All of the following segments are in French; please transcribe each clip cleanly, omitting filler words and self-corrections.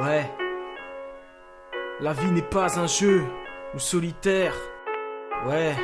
Ouais. La vie n'est pas un jeu ou solitaire. Ouais.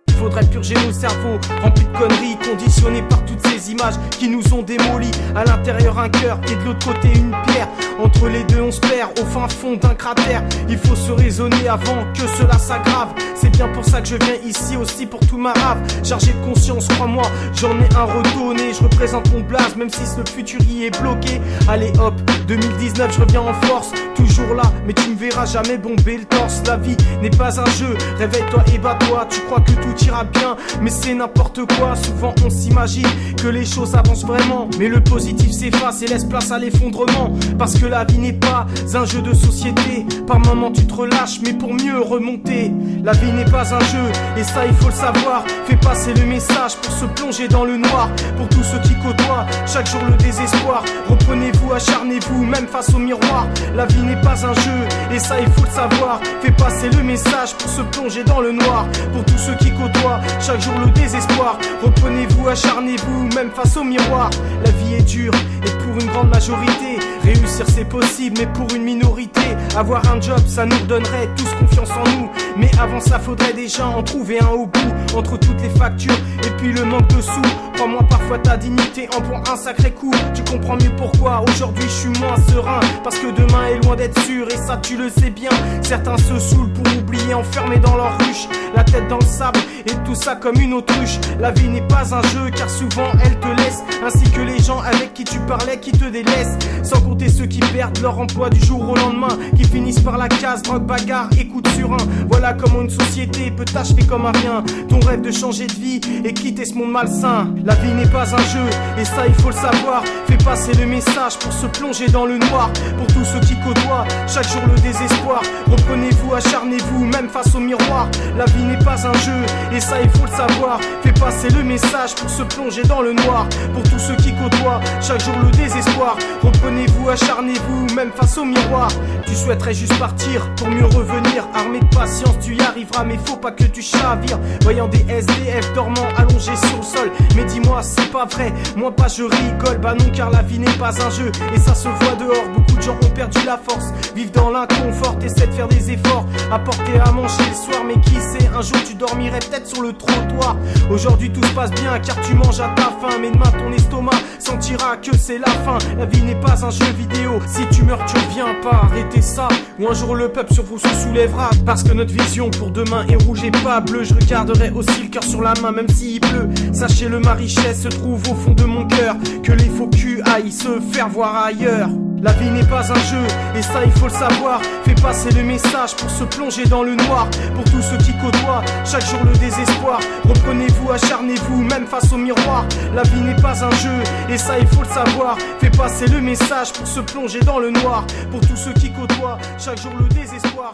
Il faudrait purger nos cerveaux remplis de conneries, conditionnés par toutes ces images qui nous ont démolis. À l'intérieur un cœur et de l'autre côté une pierre. Entre les deux on se perd au fin fond d'un cratère. Il faut se raisonner avant que cela s'aggrave. C'est bien pour ça que je viens ici aussi pour tout ma rave. Chargé de conscience, crois-moi, j'en ai un redonné. Je représente mon blaze même si le futur y est bloqué. Allez hop, 2019 je reviens en force. Toujours là, mais tu me verras jamais bomber le torse. La vie n'est pas un jeu, réveille-toi et bats-toi. Tu crois que tout ira bien, mais c'est n'importe quoi. Souvent on s'imagine que les choses avancent vraiment, mais le positif s'efface et laisse place à l'effondrement. Parce que la vie n'est pas un jeu de société. Par moments tu te relâches, mais pour mieux remonter. La vie n'est pas un jeu, et ça il faut le savoir. Fais passer le message pour se plonger dans le noir. Pour tous ceux qui côtoient chaque jour le désespoir, reprenez-vous, acharnez-vous, même face au miroir. La vie n'est pas un jeu, et ça il faut le savoir. Fais passer le message pour se plonger dans le noir. Pour tous ceux qui côtoient chaque jour le désespoir, reprenez-vous, acharnez-vous, même face au miroir. La vie est dure, et pour une grande majorité, réussir c'est possible, mais pour une minorité, avoir un job ça nous donnerait tous confiance en nous. Mais avant ça faudrait déjà en trouver un au bout. Entre toutes les factures et puis le manque de sous, crois-moi parfois ta dignité en prend un sacré coup. Tu comprends mieux pourquoi aujourd'hui je suis moins serein, parce que demain est loin d'être sûr, et ça tu le sais bien. Certains se saoulent pour oublier, enfermés dans leur ruche, la tête dans le sable et tout ça comme une autruche. La vie n'est pas un jeu car souvent elle te laisse, ainsi que les gens avec qui tu parlais qui te délaissent. Sans compter ceux qui perdent leur emploi du jour au lendemain, qui finissent par la case, drogue, bagarre et coup de surin. Voilà comment une société peut t'achever comme un rien. Ton rêve de changer de vie et quitter ce monde malsain. La vie n'est pas un jeu, et ça il faut le savoir. Fais passer le message pour se plonger dans le noir. Pour tous ceux qui côtoient chaque jour le désespoir, reprenez-vous, acharnez-vous, même face au miroir. La vie n'est pas un jeu, et ça il faut le savoir. Fais passer le message pour se plonger dans le noir. Pour tous ceux qui côtoient chaque jour le désespoir, reprenez-vous, acharnez-vous, même face au miroir. Tu souhaiterais juste partir pour mieux revenir. Armé de patience tu y arriveras, mais faut pas que tu chavires. Voyant des SDF dormant allongés sur le sol, mais dis-moi c'est pas vrai, moi pas je rigole. Bah non, car la vie n'est pas un jeu, et ça se voit dehors. Beaucoup de gens ont perdu la force, vivent dans l'inconfort, essaient de faire des efforts, apporter à manger le soir. Mais qui sait, un jour tu dormirais peut-être sur le trottoir. Aujourd'hui tout se passe bien car tu manges à ta faim, mais demain ton estomac sentira que c'est la fin. La vie n'est pas un jeu vidéo, si tu meurs tu reviens pas. Arrêtez ça, ou un jour le peuple sur vous se soulèvera. Parce que notre vision pour demain est rouge et pas bleue. Je regarderai aussi le cœur sur la main même s'il pleut. Sachez-le, ma richesse se trouve au fond de mon cœur, que les faux culs aillent se faire voir ailleurs. La vie n'est pas un jeu, et ça il faut le savoir. Fais passer le message pour se plonger dans le noir. Pour tous ceux qui côtoient chaque jour le désespoir, reprenez-vous, acharnez-vous, même face au miroir. La vie n'est pas un jeu, et ça il faut le savoir. Fais passer le message pour se plonger dans le noir. Pour tous ceux qui côtoient chaque jour le désespoir.